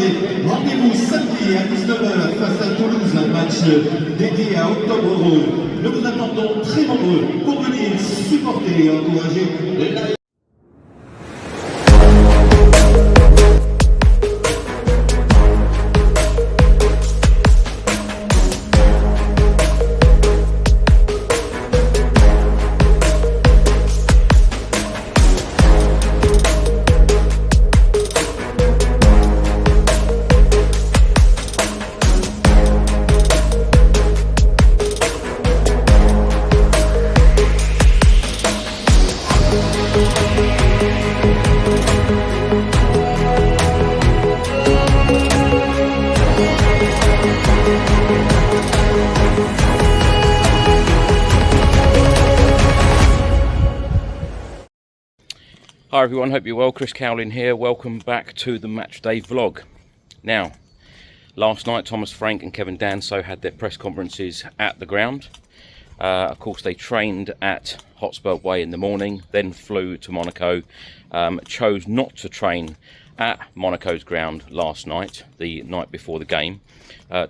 Allez, rendez-vous samedi à 19h face à Toulouse, un match dédié à Octobre Rose. Nous vous attendons très nombreux pour venir supporter et encourager la... Hi everyone, hope you're well. Chris Cowlin here. Welcome back to the Matchday vlog. Now, last night Thomas Frank and Kevin Danso had their press conferences at the ground. Of course, they trained at Hotspur Way in the morning, then flew to Monaco. Chose not to train at Monaco's ground last night, the night before the game.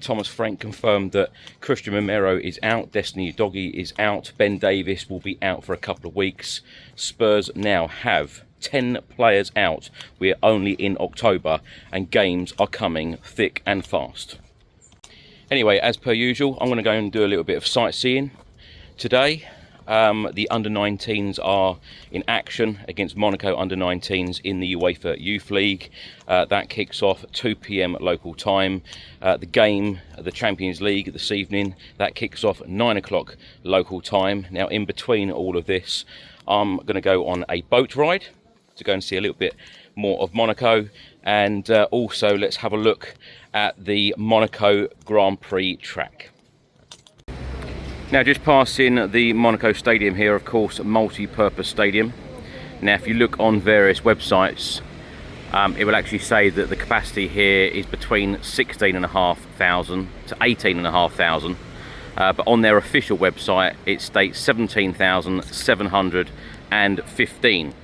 Thomas Frank confirmed that Christian Romero is out, Destiny Doggy is out, Ben Davis will be out for a couple of weeks. Spurs now have 10 players out. We're only in October and games are coming thick and fast. Anyway, as per usual, I'm going to go and do a little bit of sightseeing today. The under-19s are in action against Monaco under-19s in the UEFA Youth League. That kicks off at 2 PM local time. The game, the Champions League this evening, that kicks off at 9 o'clock local time. Now, in between all of this, I'm going to go on a boat ride to go and see a little bit more of Monaco, and also let's have a look at the Monaco Grand Prix track. Now, just passing the Monaco Stadium here, of course, a multi-purpose stadium. Now, if you look on various websites, it will actually say that the capacity here is between 16,500 to 18,500. But on their official website, it states 17,715.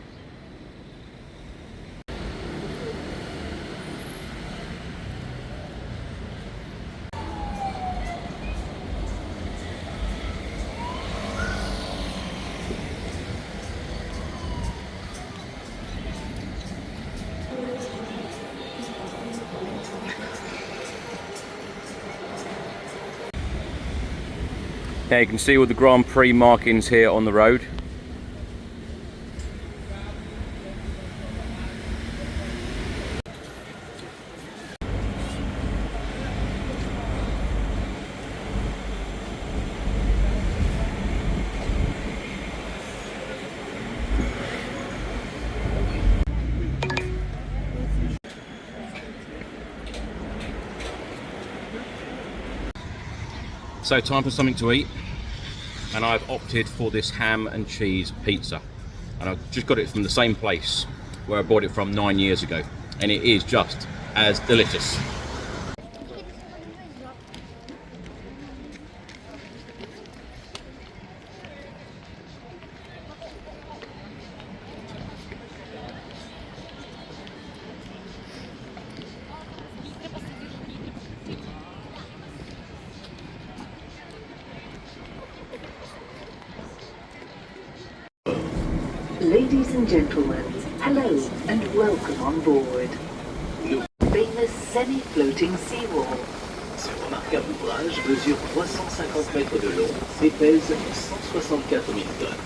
Now you can see all the Grand Prix markings here on the road. So time for something to eat, and I've opted for this ham and cheese pizza, and I've just got it from the same place where I bought it from 9 years ago, and it is just as delicious. Ladies and gentlemen, hello and welcome on board. Famous semi-floating seawall. Ce remarquable ouvrage mesure 350 mètres de long et pèse 164 000 tonnes.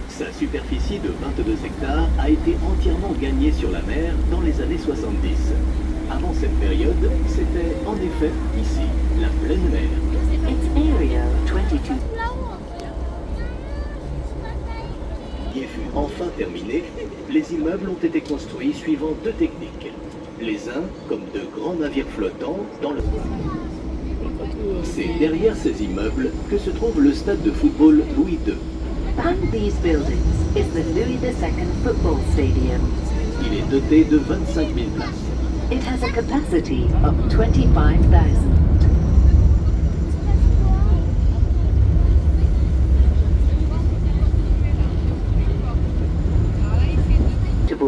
Sa superficie de 22 hectares a été entièrement gagnée sur la mer dans les années 70. Avant cette période, c'était en effet ici, la pleine mer. Its area 22. Qui fut enfin terminé, les immeubles ont été construits suivant deux techniques. Les uns comme de grands navires flottants dans le... C'est derrière ces immeubles que se trouve le stade de football Louis II. Behind these buildings is the Louis II football stadium. Il est doté de 25 000 places. It has a capacity of 25,000.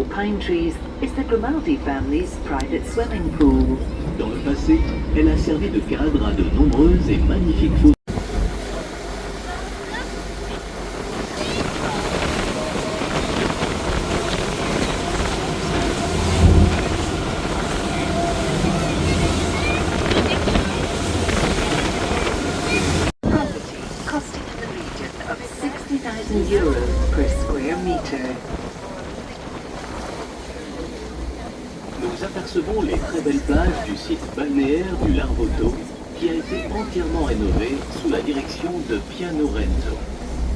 Pine trees is the Grimaldi family's private swimming pool. Dans le passé, elle a servi de cadre à de nombreuses et magnifiques photos. Property costing in the region of €60,000 per square meter. Nous apercevons les très belles plages du site balnéaire du Larvoto qui a été entièrement rénové sous la direction de Piano Renzo.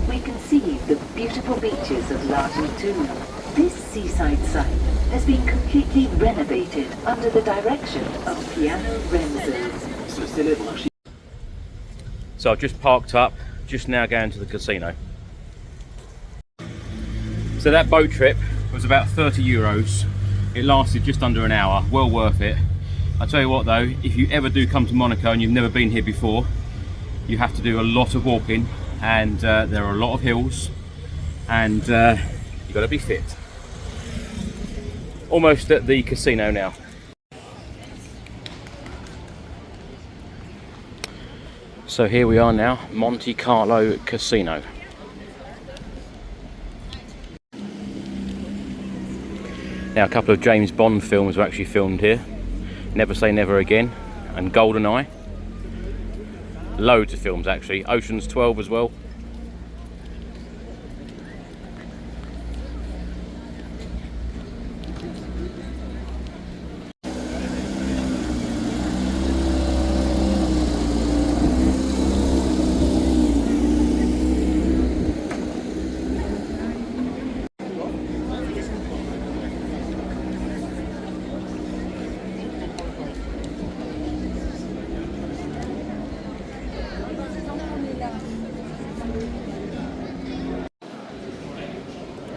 We can see the beautiful beaches of Largo too. This seaside site has been completely renovated under the direction of Piano Renzo. Ce célèbre architecte. So I've just parked up, just now going to the casino. So that boat trip was about €30. It lasted just under an hour, well worth it. I tell you what though, if you ever do come to Monaco and you've never been here before, you have to do a lot of walking, and there are a lot of hills, and you've got to be fit. Almost at the casino now. So here we are now, Monte Carlo Casino. Now a couple of James Bond films were actually filmed here. Never Say Never Again and GoldenEye. Loads of films actually, Ocean's 12 as well.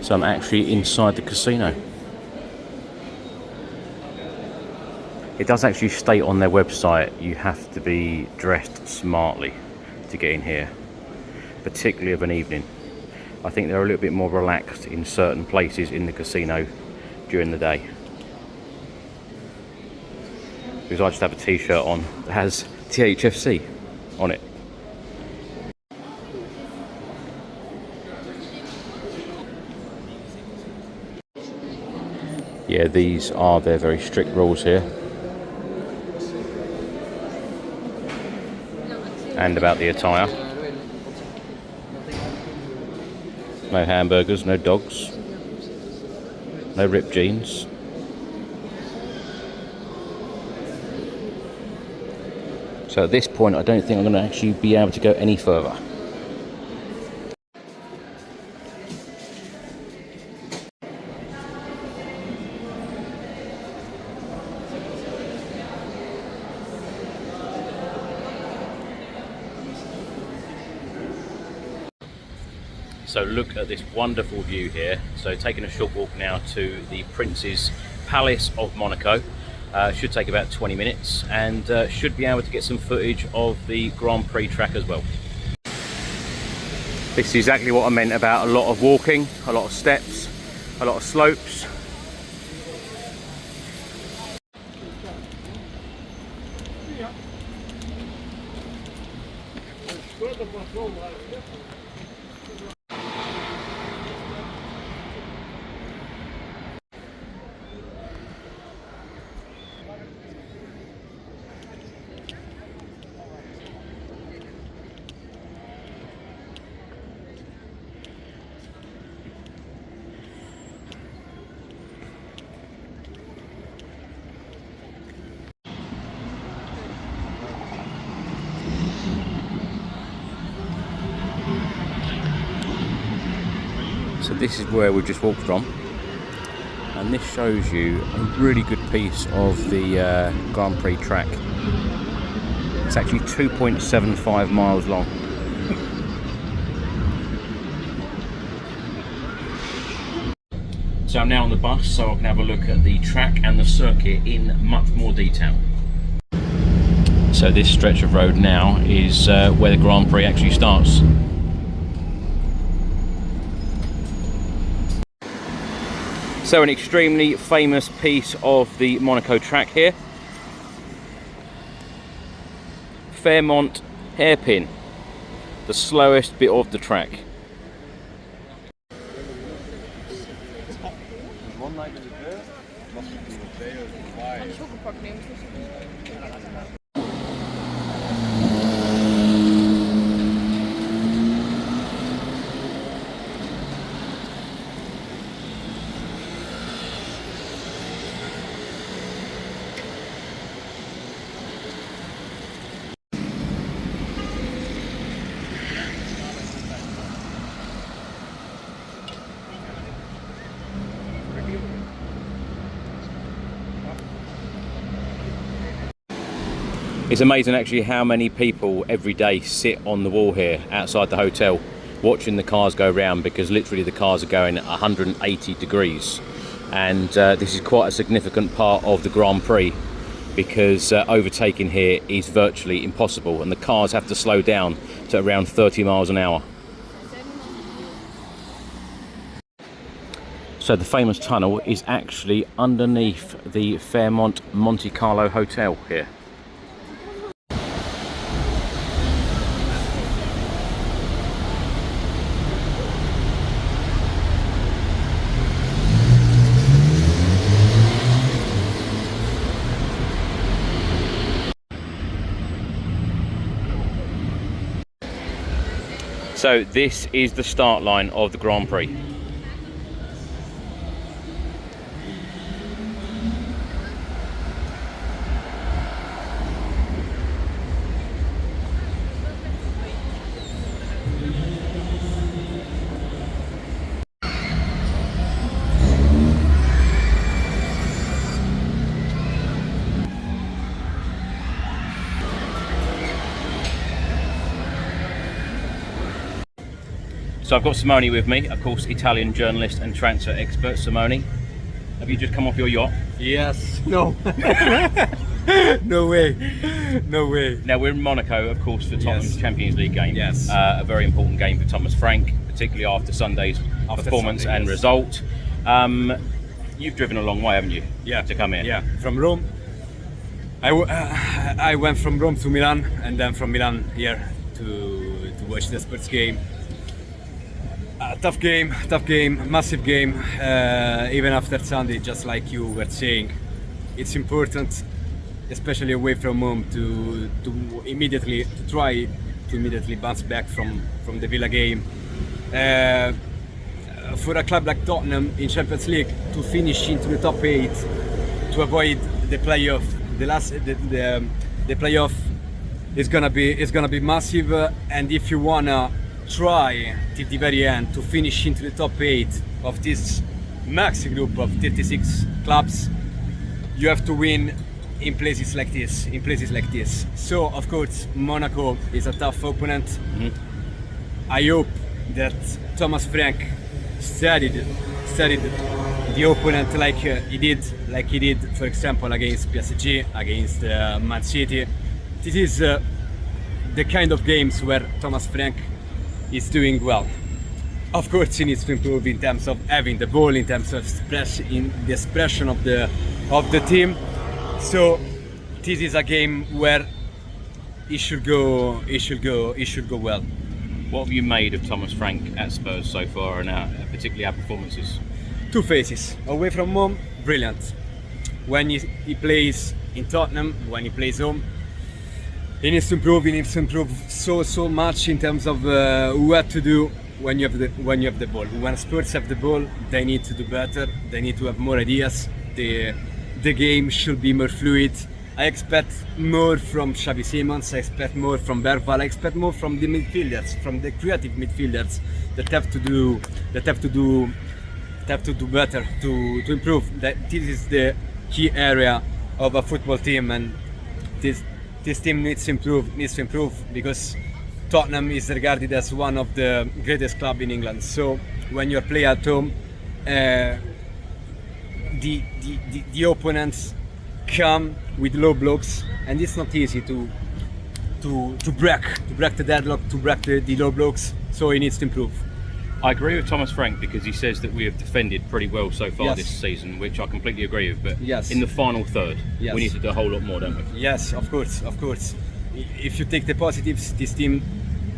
So I'm actually inside the casino. It does actually state on their website you have to be dressed smartly to get in here, particularly of an evening. I think they're a little bit more relaxed in certain places in the casino during the day. Because I just have a t-shirt on that has THFC on it. Yeah, these are their very strict rules here. And about the attire. No hamburgers, no dogs, no ripped jeans. So at this point I don't think I'm going to actually be able to go any further. So look at this wonderful view here. So taking a short walk now to the Prince's Palace of Monaco. Should take about 20 minutes, and should be able to get some footage of the Grand Prix track as well. This is exactly what I meant about a lot of walking, a lot of steps, a lot of slopes. So this is where we just walked from, and this shows you a really good piece of the Grand Prix track. It's actually 2.75 miles long. So I'm now on the bus, so I can have a look at the track and the circuit in much more detail. So this stretch of road now is where the Grand Prix actually starts. So an extremely famous piece of the Monaco track here. Fairmont Hairpin, the slowest bit of the track. It's amazing actually how many people every day sit on the wall here outside the hotel watching the cars go round, because literally the cars are going at 180 degrees, and this is quite a significant part of the Grand Prix because overtaking here is virtually impossible and the cars have to slow down to around 30 miles an hour. So the famous tunnel is actually underneath the Fairmont Monte Carlo Hotel here. So this is the start line of the Grand Prix. So I've got Simone with me, of course, Italian journalist and transfer expert. Simone, have you just come off your yacht? Yes. No. No way. No way. Now we're in Monaco, of course, for Tottenham's Champions League game. Yes. A very important game for Thomas Frank, particularly after Sunday's performance Sunday, and yes. result. You've driven a long way, haven't you? Yeah. To come here. Yeah. From Rome. I went from Rome to Milan, and then from Milan here to watch the Spurs game. Tough game, massive game. Even after Sunday, just like you were saying, it's important, especially away from home, to try to immediately bounce back from the Villa game. For a club like Tottenham in Champions League, to finish into the top 8, to avoid the playoff, the playoff is gonna be massive. And if you wanna try till the very end to finish into the top 8 of this maxi group of 36 clubs, you have to win in places like this. So of course Monaco is a tough opponent. I hope that Thomas Frank studied the opponent like he did for example against PSG, against Man City. This is the kind of games where Thomas Frank is doing well. Of course he needs to improve in terms of having the ball, in terms of in the expression of the team. So this is a game where he should go well. What have you made of Thomas Frank at Spurs so far, and particularly our performances? Two phases. Away from home, brilliant. When he plays in Tottenham, when he plays home, he needs to improve so much in terms of what to do when you have the ball. When Spurs have the ball, they need to do better. They need to have more ideas. The game should be more fluid. I expect more from Xavi Simons. I expect more from Berval. I expect more from the midfielders, from the creative midfielders that have to do better to improve. That this is the key area of a football team, and this team needs to improve because Tottenham is regarded as one of the greatest clubs in England. So when you play at home, the opponents come with low blocks, and it's not easy to break the deadlock, to break the low blocks. So he needs to improve. I agree with Thomas Frank because he says that we have defended pretty well so far this season, which I completely agree with. But in the final third, we need to do a whole lot more, don't we? Yes, of course. If you take the positives, this team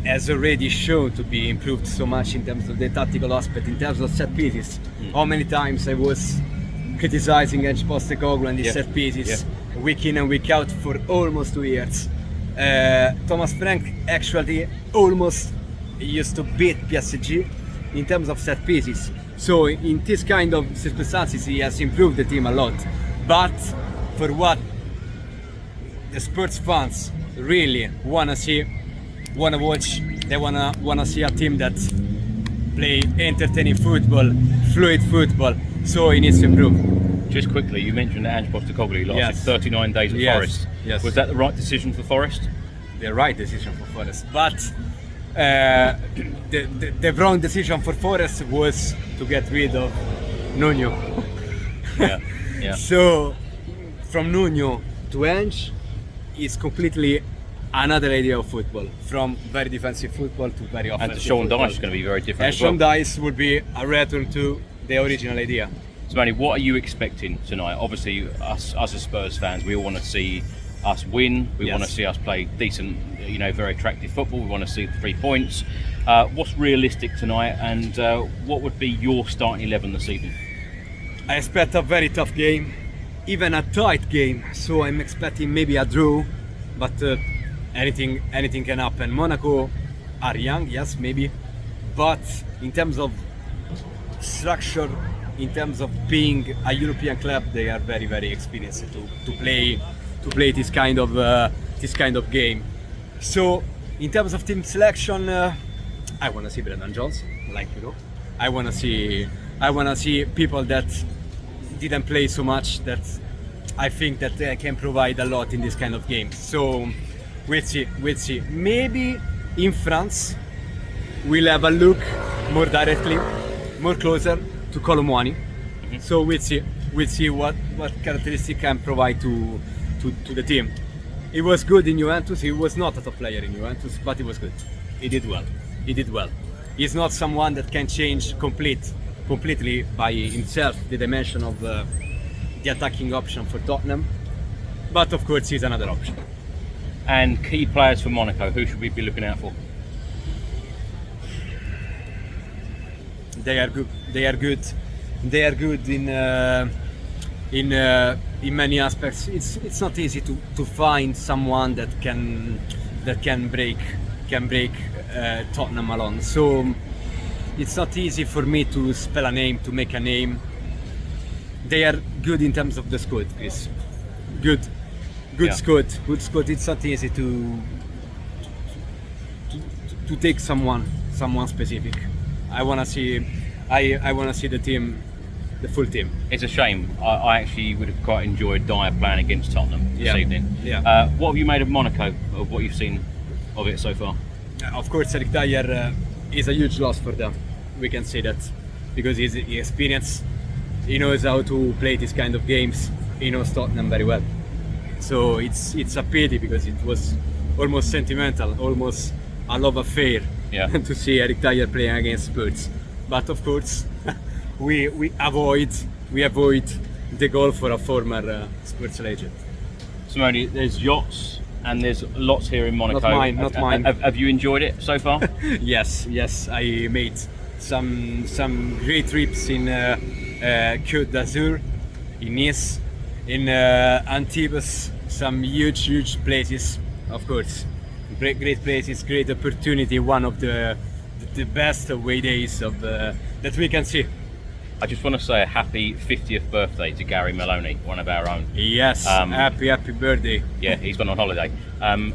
has already shown to be improved so much in terms of the tactical aspect, in terms of set pieces. How many times I was criticizing Edge Postecoglou and his set pieces week in and week out for almost 2 years. Thomas Frank actually almost used to beat PSG in terms of set pieces. So in this kind of circumstances he has improved the team a lot. But for what the Spurs fans really wanna watch, they wanna see a team that play entertaining football, fluid football. So he needs to improve. Just quickly, you mentioned that Ange Postecoglou lasted 39 days at Forest. Yes. Was that the right decision for Forest? The right decision for Forest, but the wrong decision for Forest was to get rid of Nuno. Yeah. So from Nuno to Ange is completely another idea of football, from very defensive football to very offensive. And Sean football. Dyche is going to be very different. And Sean Dyche would be a return to the original idea. Simone, what are you expecting tonight? Obviously, us as Spurs fans, we all want to see us win. We want to see us play decent, very attractive football. We want to see the 3 points. What's realistic tonight, and what would be your starting 11 this evening? I expect a very tough game, even a tight game. So I'm expecting maybe a draw, but anything can happen. Monaco are young, yes, maybe, but in terms of structure, in terms of being a European club, they are very, very experienced to play this kind of game. So in terms of team selection, I want to see Brendan Jones, I want to see people that didn't play so much, that I think that they can provide a lot in this kind of game. So we'll see. Maybe in France we'll have a look more directly, more closer to Colomwani. So we'll see what characteristic can provide to the team. He was good in Juventus. He was not a top player in Juventus, but he was good. He did well. He's not someone that can change completely by himself the dimension of the attacking option for Tottenham, but of course he's another option. And key players for Monaco, who should we be looking out for? They are good in many aspects. It's not easy to find someone that can break Tottenham alone. So it's not easy for me to spell a name, to make a name. They are good in terms of the squad, Chris. Good squad. It's not easy to take someone specific. I wanna see the team, the full team. It's a shame. I actually would have quite enjoyed Dyer playing against Tottenham this evening. What have you made of Monaco, of what you've seen of it so far? Of course, Eric Dyer is a huge loss for them. We can say that because he's experienced. He knows how to play this kind of games. He knows Tottenham very well. So it's a pity because it was almost sentimental, almost a love affair to see Eric Dyer playing against Spurs. But of course, we avoid the goal for a former Spurs legend. Simone, there's yachts and there's lots here in Monaco. Not mine. Have you enjoyed it so far? Yes. I made some great trips in Côte d'Azur, in Nice, in Antibes, some huge places. Of course, great places, great opportunity. One of the best away days of that we can see. I just want to say a happy 50th birthday to Gary Maloney, one of our own. Yes, happy birthday. Yeah, he's gone on holiday.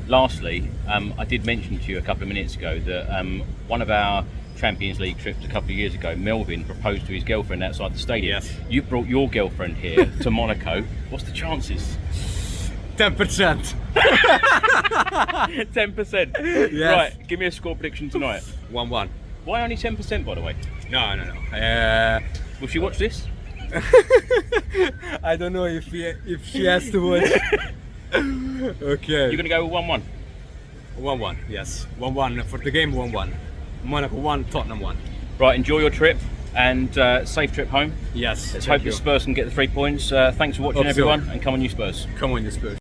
Lastly, I did mention to you a couple of minutes ago that one of our Champions League trips a couple of years ago, Melvin proposed to his girlfriend outside the stadium. Yes. You brought your girlfriend here to Monaco. What's the chances? 10%. 10%. Yes. Right, give me a score prediction tonight. 1-1. Why only 10%, by the way? No. Will she watch this? I don't know if she has to watch. Okay. You're going to go with 1-1? 1-1, yes. 1-1 for the game, 1-1. Monaco 1, Tottenham 1. Right, enjoy your trip and safe trip home. Yes. Let's hope the Spurs can get the 3 points. Thanks for watching, Hope so. everyone, and come on, you Spurs. Come on, you Spurs.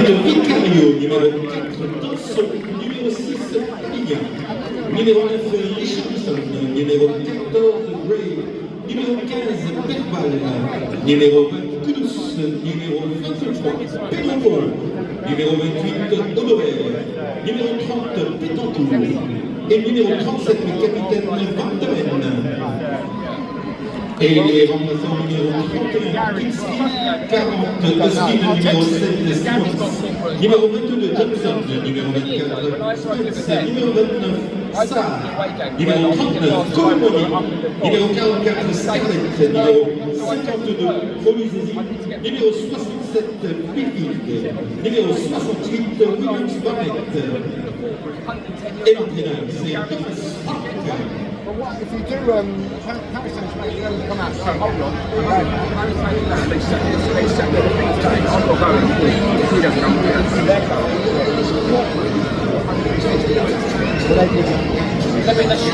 Enquiries, numéro 4, Tanson, numéro 6, Ignan, numéro 9, Richardson, numéro 14, Gray, numéro 15, Perval, numéro 20, Kudus, numéro 23, Pedro, numéro 28, Honorer, numéro 30, Pétancourt, et numéro 37, le capitaine Van Deven. Et les remplaçants numéro 31, Kinski, 40, Husky, numéro 7, Simone, numéro 22, Johnson, numéro 24, Spurs, numéro 29, Sarr, numéro 39, Cowlin, numéro 44, Scarlett, numéro 52, Oluzezi, numéro 67, Pickford, numéro 68, Williams Barnett. Et l'entraîneur, c'est Thomas Frank. If you do Paris Saint-Germain, you don't come out. So hold on. They set the things down. I'm not going. He doesn't come here.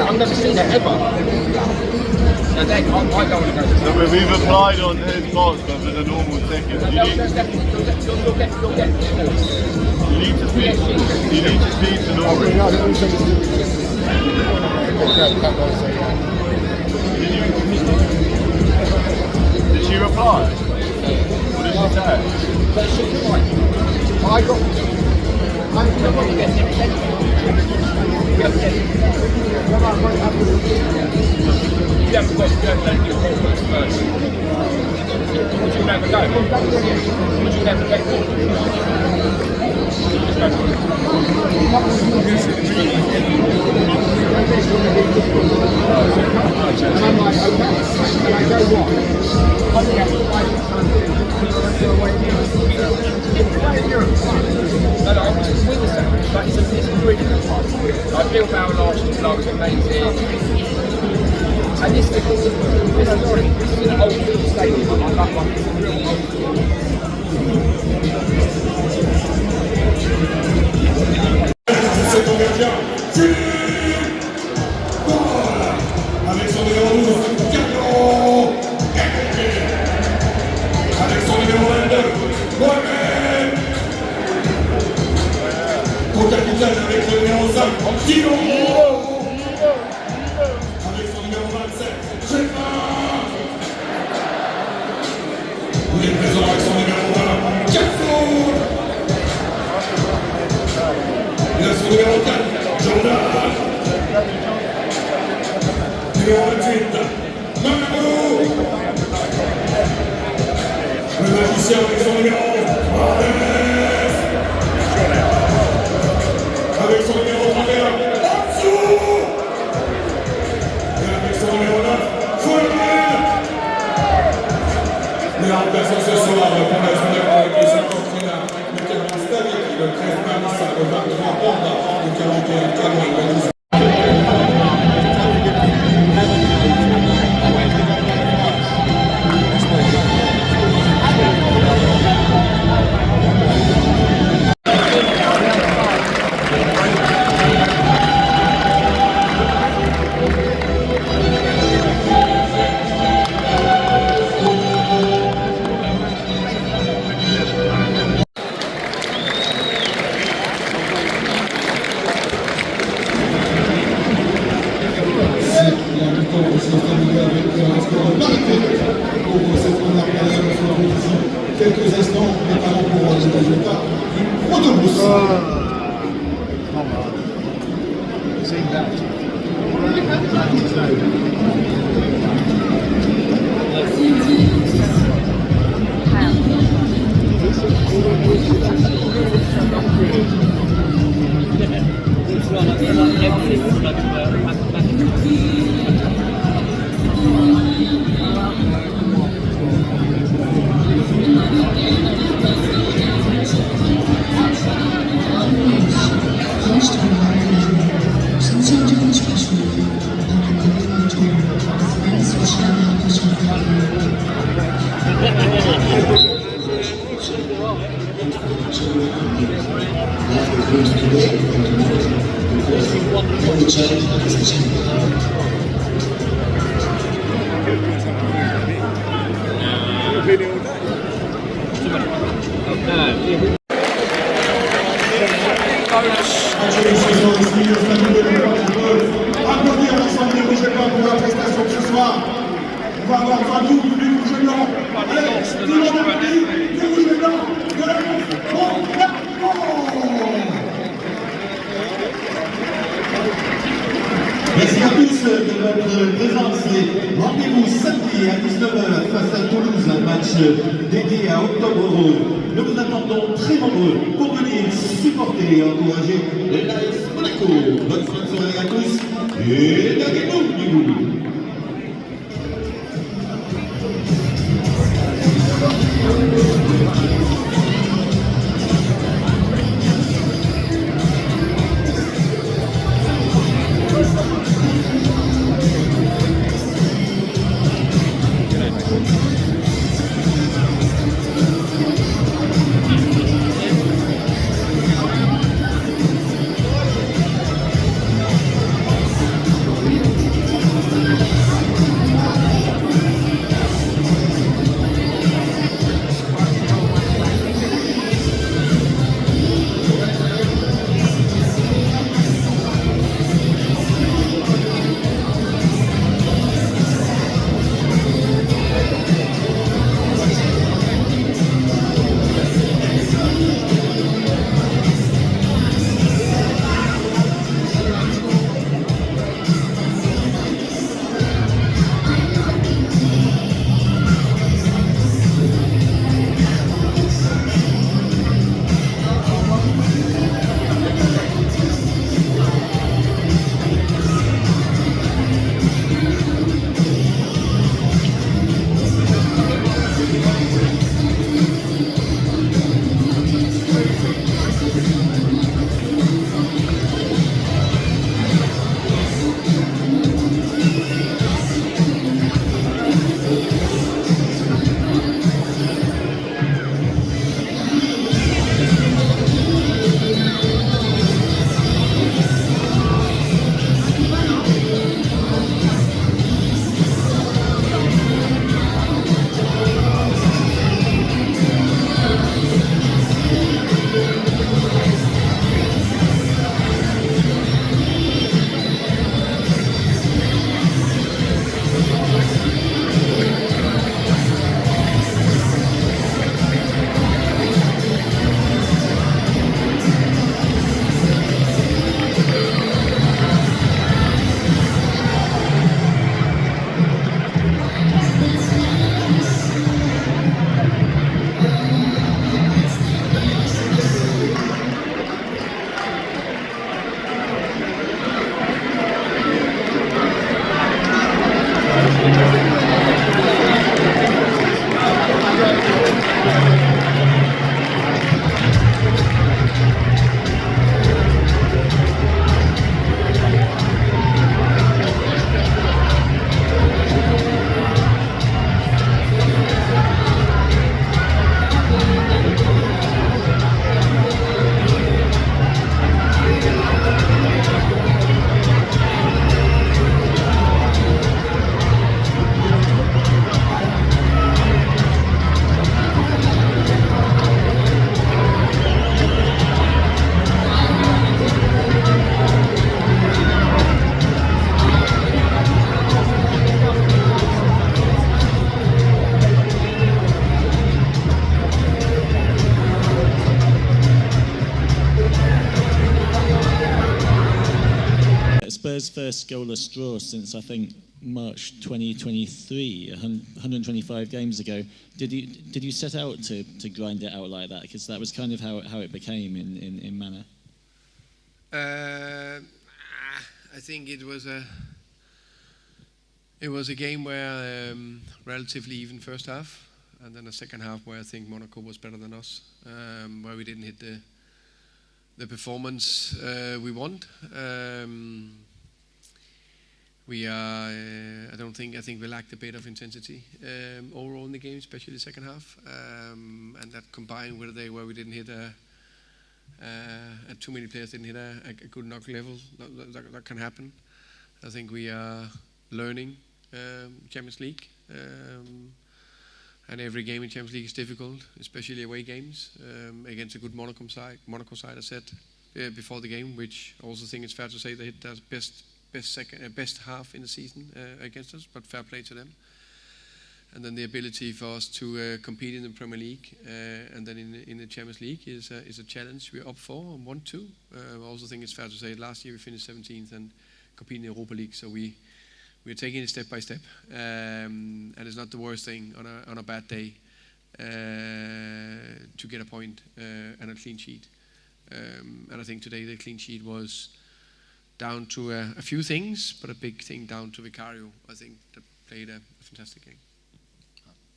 I've never seen that ever. Now, Dad, I don't want to go to So we've applied on his box, but for the normal ticket. You need to speak to Norway. Did she reply? What did she say? I got. I feel about last year, I was amazing. And this is an old stadium. I love one. It's a real old C'est ton gardien, avec son numéro 12, Carlo, avec son numéro 22, Mohamed, ton capitaine avec le numéro 5, Simone, avec son numéro 27, Hairpin, il est présent avec son numéro 20, Cowlin. Il a son numéro 4, Jordan. Numéro 28, Monaco. Le magicien avec son numéro 11, avec son numéro 31, Ansu. Et avec son numéro 9, Cowlin. Les remplaçants ce soir pour la journée avec les 50 finales. Le 40 Stade, le 13 mars, le 23 Honda, le 41 Cowlin, le 12. Quelques instants, préparant pour les résultats du Autobus. Applaudir l'ensemble des Rouges-Blancs pour la prestation de ce soir. On va avoir 20 tours public Rouges-Blancs. Allez, tout le monde applaudit les Rouges-Blancs de la Monaco. Merci à tous de votre présence et rendez-vous samedi à 19h face à Toulouse, un match dédié à Octobre Rose. Nous vous attendons très nombreux pour venir supporter et encourager l'AS Monaco. Bonne fin de soirée à tous et gagnez-nous du goût. Spurs' first goalless draw since I think March 2023, 125 games ago. Did you set out to grind it out like that? Because that was kind of how it became in Manor. I think it was a game where relatively even first half, and then a second half where I think Monaco was better than us, where we didn't hit the performance we want. I think we lacked a bit of intensity overall in the game, especially the second half, and that combined with a day where we didn't hit too many players didn't hit a good knock level. That can happen. I think we are learning Champions League. And every game in Champions League is difficult, especially away games against a good Monaco side. I said before the game, which I also think it's fair to say they hit their best half in the season against us, but fair play to them. And then the ability for us to compete in the Premier League and then in the Champions League is a challenge we're up for and want to. I also think it's fair to say last year we finished 17th and competed in the Europa League, so we're taking it step by step. And it's not the worst thing on a bad day to get a point and a clean sheet. And I think today the clean sheet was down to a few things, but a big thing down to Vicario, I think, that played a fantastic game.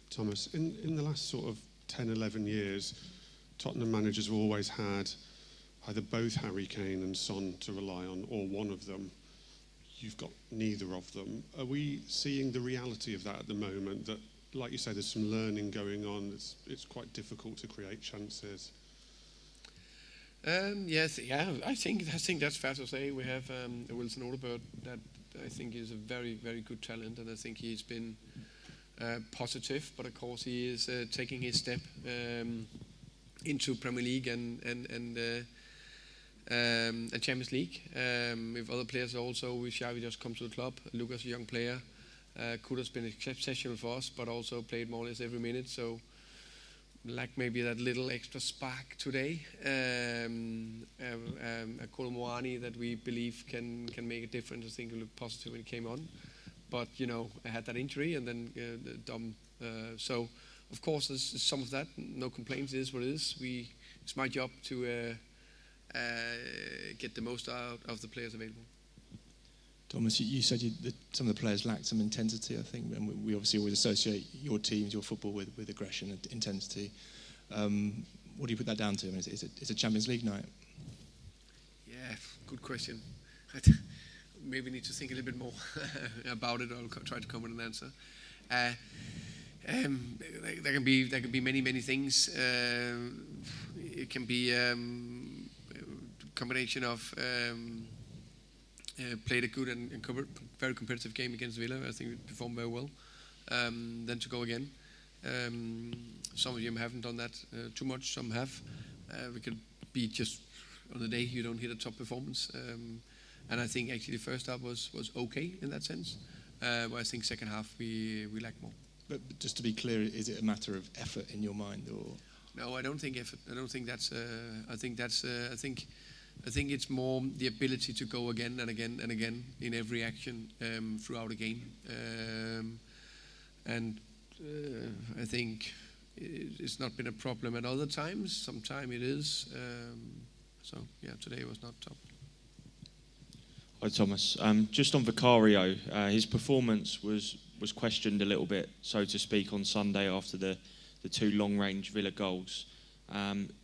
Thomas, in the last sort of 10, 11 years, Tottenham managers have always had either both Harry Kane and Son to rely on, or one of them. You've got neither of them. Are we seeing the reality of that at the moment? That, like you say, there's some learning going on. It's quite difficult to create chances. Yes, yeah. I think that's fair to say. We have Wilson Odobert that I think is a very, very good talent, and I think he's been positive. But of course, he is taking his step into Premier League and Champions League. With other players also, with Xavi just come to the club. Lucas, a young player, could have been exceptional for us, but also played more or less every minute. So, like maybe that little extra spark today. A Kolomoani that we believe can make a difference. I think it looked positive when he came on, but I had that injury and then Dom. So, of course, there's some of that. No complaints. It is what it is. It's my job to get the most out of the players available. Thomas, you said that some of the players lacked some intensity, I think, and we obviously always associate your teams, your football with aggression and intensity. What do you put that down to? I mean, it's a Champions League night. Yeah, good question. Maybe need to think a little bit more about it. I'll try to come with an answer. There can be many things. It can be combination of played a good and very competitive game against Villa. I think we performed very well. Then to go again. Some of them haven't done that too much. Some have. We could be just on the day you don't hit a top performance. And I think actually the first half was okay in that sense. Where I think second half we lacked more. But just to be clear, is it a matter of effort in your mind, or? No, I don't think effort. I don't think that's. I think it's more the ability to go again and again and again in every action throughout a game. And I think it's not been a problem at other times. Sometimes it is. So yeah, today was not top. Hi Thomas. Just on Vicario, his performance was questioned a little bit, so to speak, on Sunday after the two long-range Villa goals.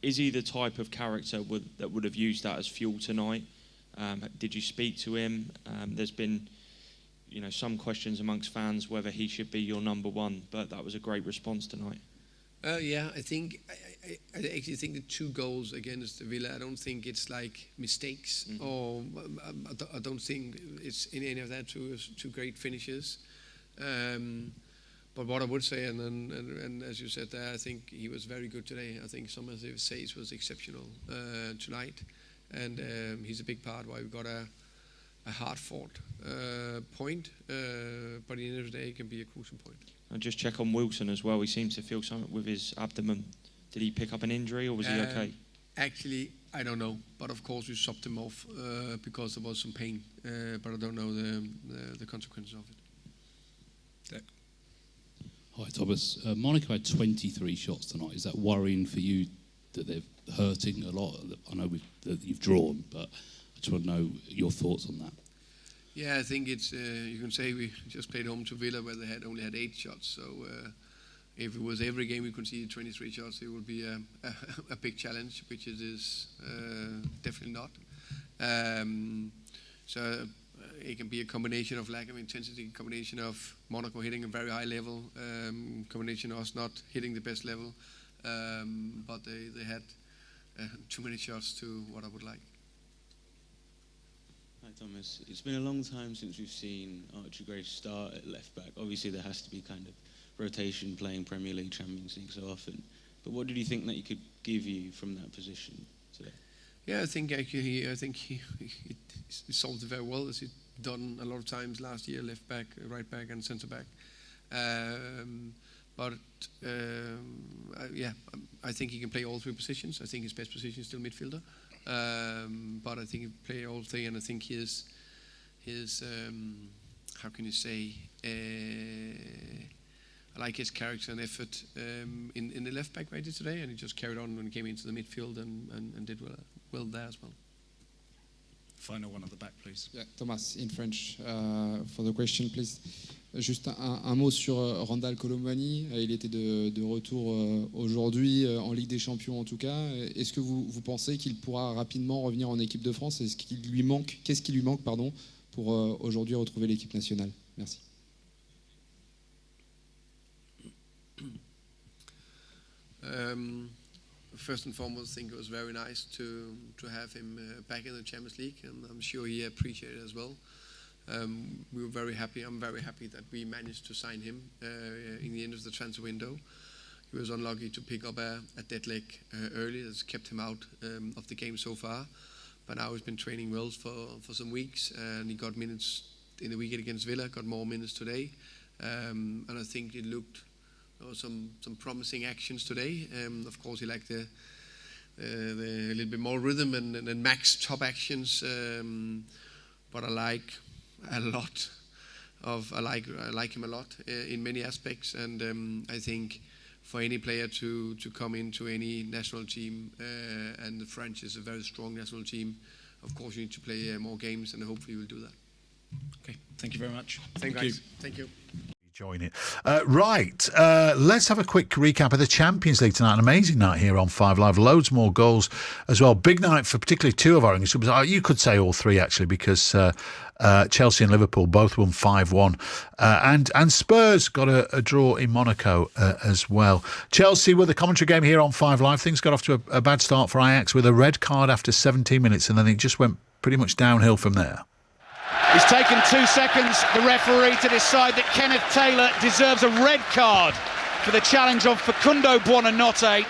Is he the type of character that would have used that as fuel tonight? Did you speak to him? There's been, some questions amongst fans whether he should be your number one, but that was a great response tonight. Yeah, I actually think the two goals against Villa, I don't think it's like mistakes, or I don't think it's in any of that two great finishes. But what I would say, and as you said there, I think he was very good today. I think some of his saves was exceptional tonight, and he's a big part why we got a hard-fought point, but at the end of the day, it can be a crucial point. I'll just check on Wilson as well. He seems to feel something with his abdomen. Did he pick up an injury, or was he okay? Actually, I don't know, but of course we subbed him off because there was some pain, but I don't know the consequences of it. Hi Thomas, Monaco had 23 shots tonight. Is that worrying for you that they're hurting a lot? I know that you've drawn, but I just want to know your thoughts on that. Yeah, I think it's you can say we just played home to Villa where they only had 8 shots. So if it was every game we conceded 23 shots, it would be a big challenge, which it is definitely not. So it can be a combination of lack of intensity, combination of Monaco hitting a very high level, combination of us not hitting the best level, but they had too many shots to what I would like. Hi Thomas, it's been a long time since we've seen Archie Gray start at left back. Obviously there has to be kind of rotation, playing Premier League, Champions League so often. But what did you think that he could give you from that position today? Yeah, I think he solved it very well, as he'd done a lot of times last year, left back, right back, and centre back. I think he can play all three positions. I think his best position is still midfielder, but I think he can play all three, and I think his how can you say? I like his character and effort in the left back right today, and he just carried on when he came into the midfield and did well there as well. Final one at the back, please. Yeah, Thomas, in French, for the question, please. Juste un mot sur Randall Colombani. Il était de retour aujourd'hui en Ligue des Champions en tout cas. Est-ce que vous pensez qu'il pourra rapidement revenir en équipe de France? Qu'est-ce qui lui manque pour aujourd'hui retrouver l'équipe nationale? Merci. First and foremost, I think it was very nice to have him back in the Champions League, and I'm sure he appreciated it as well. We were very happy. I'm very happy that we managed to sign him in the end of the transfer window. He was unlucky to pick up a dead leg early. That's kept him out of the game so far. But now he's been training well for some weeks, and he got minutes in the weekend against Villa. Got more minutes today, and I think it looked. Some promising actions today. Of course, he liked the little bit more rhythm and max top actions. But I like him a lot in many aspects, and I think for any player to come into any national team, and the French is a very strong national team. Of course, you need to play more games, and hopefully we'll do that. Okay, thank you very much. Thank you. Thank you. Join it. Let's have a quick recap of the Champions League tonight. An amazing night here on 5 Live. Loads more goals as well. Big night for particularly two of our English clubs. You could say all three, actually, because Chelsea and Liverpool both won 5-1. And Spurs got a draw in Monaco as well. Chelsea with the commentary game here on 5 Live. Things got off to a bad start for Ajax with a red card after 17 minutes, and then it just went pretty much downhill from there. It's taken 2 seconds, the referee, to decide that Kenneth Taylor deserves a red card for the challenge on Facundo Buonanotte.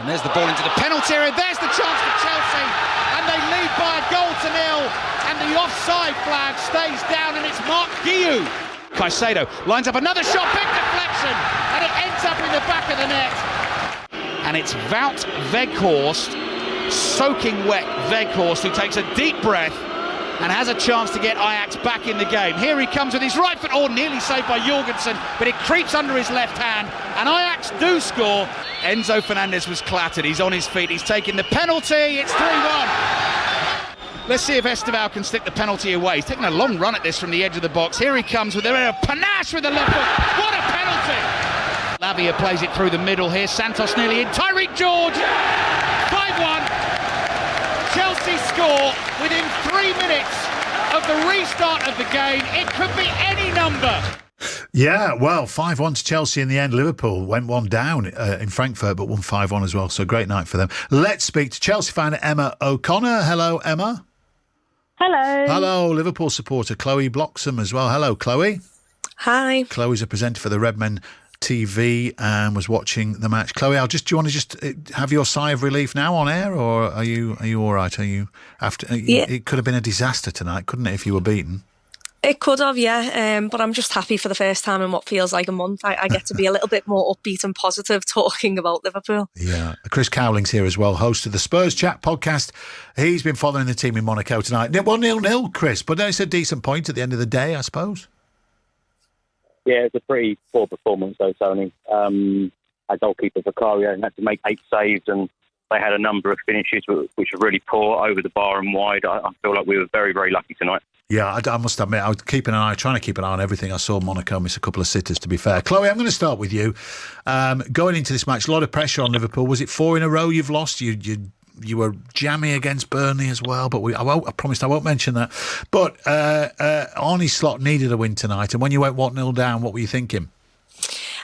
And there's the ball into the penalty area. There's the chance for Chelsea, and they lead by a goal to nil. And the offside flag stays down, and it's Mark Guiu. Caicedo lines up another shot, big deflection, and it ends up in the back of the net. And it's Wout Weghorst, soaking wet Weghorst, who takes a deep breath and has a chance to get Ajax back in the game. Here he comes with his right foot, nearly saved by Jorgensen, but it creeps under his left hand, and Ajax do score. Enzo Fernandez was clattered. He's on his feet. He's taking the penalty. It's 3-1. Let's see if Esteval can stick the penalty away. He's taking a long run at this from the edge of the box. Here he comes with a panache with the left foot. What a penalty! Lavia plays it through the middle here. Santos nearly in. Tyreek George. 5-1. Chelsea score within 3 minutes of the restart of the game. It could be any number. Yeah, well, 5-1 to Chelsea in the end. Liverpool went one down in Frankfurt, but won 5-1 as well. So great night for them. Let's speak to Chelsea fan Emma O'Connor. Hello, Emma. Hello. Hello, Liverpool supporter Chloe Bloxham as well. Hello, Chloe. Hi. Chloe's a presenter for the Redmen TV and was watching the match. Chloe, do you want to just have your sigh of relief now on air, or are you all right? Are you after? Yeah. It could have been a disaster tonight, couldn't it, if you were beaten? It could have, yeah. But I'm just happy for the first time in what feels like a month. I get to be a little bit more upbeat and positive talking about Liverpool. Yeah. Chris Cowling's here as well, host of the Spurs Chat podcast. He's been following the team in Monaco tonight. 1-0, Chris, but it's a decent point at the end of the day, I suppose. Yeah, it's a pretty poor performance though, Tony. Our goalkeeper Vicario had to make 8 saves, and they had a number of finishes which were really poor over the bar and wide. I feel like we were very, very lucky tonight. Yeah, I must admit, I was trying to keep an eye on everything. I saw Monaco miss a couple of sitters, to be fair. Chloe, I'm going to start with you. Going into this match, a lot of pressure on Liverpool. Was it 4 in a row you've lost? You were jammy against Burnley as well, but I promised I won't mention that. But Arne Slot needed a win tonight, and when you went 1-0 down, what were you thinking?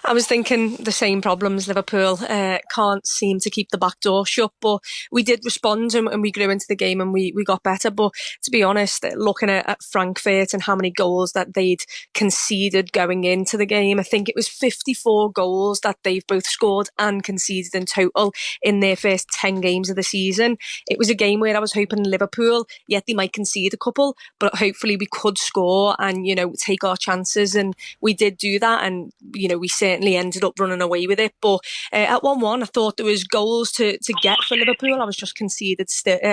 I was thinking the same problems. Liverpool can't seem to keep the back door shut, but we did respond and we grew into the game and we got better. But to be honest, looking at Frankfurt and how many goals that they'd conceded going into the game, I think it was 54 goals that they've both scored and conceded in total in their first 10 games of the season. It was a game where I was hoping Liverpool, yet they might concede a couple, but hopefully we could score and, take our chances. And we did do that. And, we certainly ended up running away with it. But at 1-1, I thought there was goals to get for Liverpool. I was just conceded.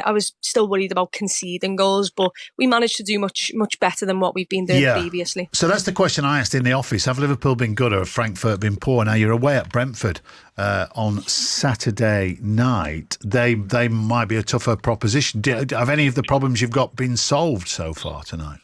I was still worried about conceding goals, but we managed to do much better than what we've been doing previously. So that's the question I asked in the office. Have Liverpool been good or have Frankfurt been poor? Now, you're away at Brentford on Saturday night. They might be a tougher proposition. Have any of the problems you've got been solved so far tonight?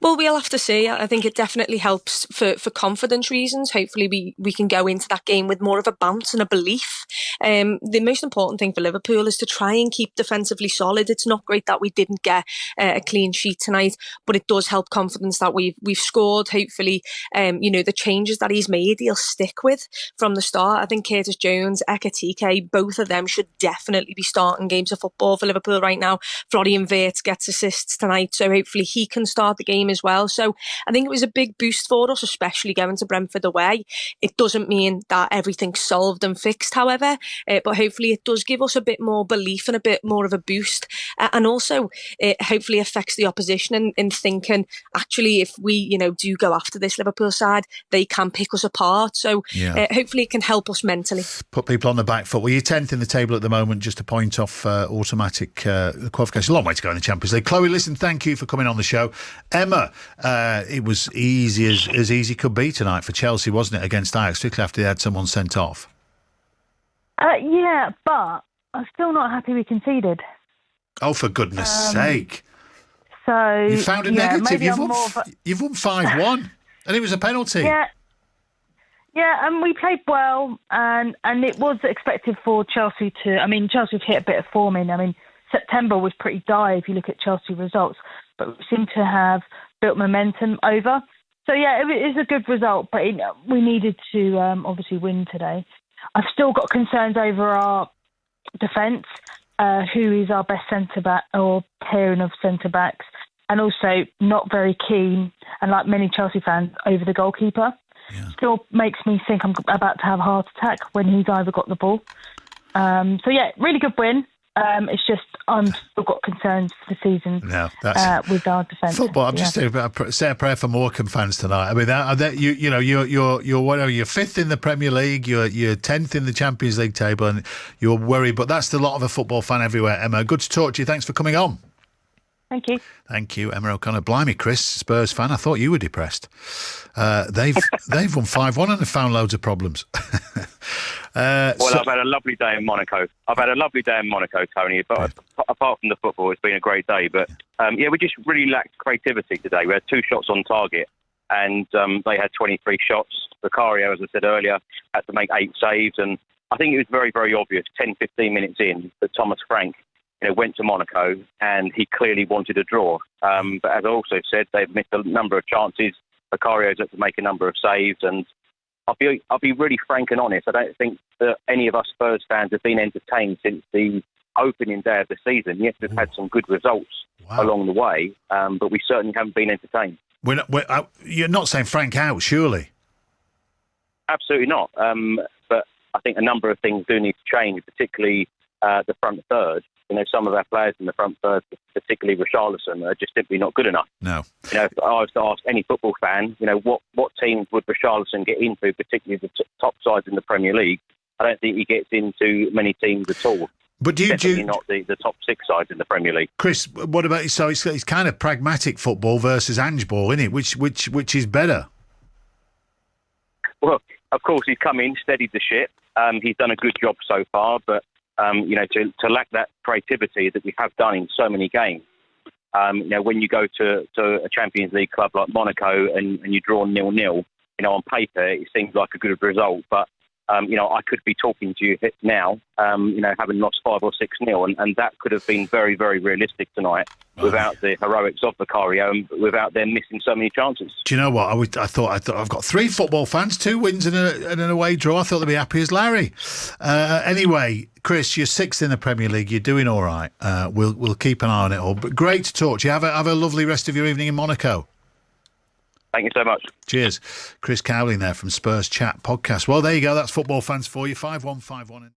Well, we'll have to see. I think it definitely helps for confidence reasons. Hopefully we can go into that game with more of a bounce and a belief. The most important thing for Liverpool is to try and keep defensively solid. It's not great that we didn't get a clean sheet tonight, but it does help confidence that we've scored. Hopefully, the changes that he's made, he'll stick with from the start. I think Curtis Jones, Ekitike, both of them should definitely be starting games of football for Liverpool right now. Florian Wirtz gets assists tonight, so hopefully he can start the game as well. So I think it was a big boost for us, especially going to Brentford away. It doesn't mean that everything's solved and fixed, however, but hopefully it does give us a bit more belief and a bit more of a boost. And also it hopefully affects the opposition in thinking, actually, if we, do go after this Liverpool side, they can pick us apart. So hopefully it can help us mentally. Put people on the back foot. Well, you're 10th in the table at the moment, just a point off automatic qualification. A long way to go in the Champions League. Chloe, listen, thank you for coming on the show. Emma, it was easy as easy could be tonight for Chelsea, wasn't it, against Ajax, particularly after they had someone sent off? Yeah, but I'm still not happy we conceded. Oh, for goodness sake. So You found a negative. You've won 5-1 and it was a penalty. Yeah, and we played well and it was expected for Chelsea to... I mean, Chelsea have hit a bit of form in. I mean, September was pretty dire if you look at Chelsea results, but we seem to have built momentum over. So, yeah, it is a good result, but we needed to obviously win today. I've still got concerns over our defence, who is our best centre-back or pairing of centre-backs, and also not very keen, and like many Chelsea fans, over the goalkeeper. Yeah. Still makes me think I'm about to have a heart attack when he's either got the ball. So, yeah, really good win. It's just I'm still got concerns for the season with our defence. Football. I'm just saying, say a prayer for Morecambe fans tonight. I mean, you're fifth in the Premier League, you're 10th in the Champions League table, and you're worried. But that's the lot of a football fan everywhere. Emma, good to talk to you. Thanks for coming on. Thank you. Thank you, Emma O'Connor. Blimey, Chris, Spurs fan. I thought you were depressed. They've won 5-1 and have found loads of problems. I've had a lovely day in Monaco. Tony. But apart from the football, it's been a great day. But we just really lacked creativity today. We had 2 shots on target, and they had 23 shots. Vicario, as I said earlier, had to make 8 saves, and I think it was very, very obvious 10-15 minutes in that Thomas Frank went to Monaco and he clearly wanted a draw. But as I also said, they've missed a number of chances. Vicario's had to make a number of saves, and I'll be really frank and honest. I don't think that any of us Spurs fans have been entertained since the opening day of the season. Yes, we've had some good results along the way, but we certainly haven't been entertained. You're not saying Frank out, surely? Absolutely not. But I think a number of things do need to change, particularly the front third. Some of our players in the front third, particularly Richarlison, are just simply not good enough. No. If I was to ask any football fan, what teams would Richarlison get into, particularly the top sides in the Premier League? I don't think he gets into many teams at all. But definitely not the top 6 sides in the Premier League. Chris, what about so it's kind of pragmatic football versus Ange ball, isn't it? Which is better? Well, of course, he's come in, steadied the ship. He's done a good job so far, but to lack that creativity that we have done in so many games. When you go to a Champions League club like Monaco and you draw 0-0, on paper it seems like a good result, but I could be talking to you now, having lost 5 or 6-0, and that could have been very, very realistic tonight without the heroics of Vicario and without them missing so many chances. Do you know what? I thought I've got 3 football fans, 2 wins and an away draw. I thought they'd be happy as Larry. Anyway, Chris, you're 6th in the Premier League. You're doing all right. We'll keep an eye on it all. But great to talk to you. Have a lovely rest of your evening in Monaco. Thank you so much. Cheers. Chris Cowlin there from Spurs Chat Podcast. Well, there you go. That's football fans for you. 5151.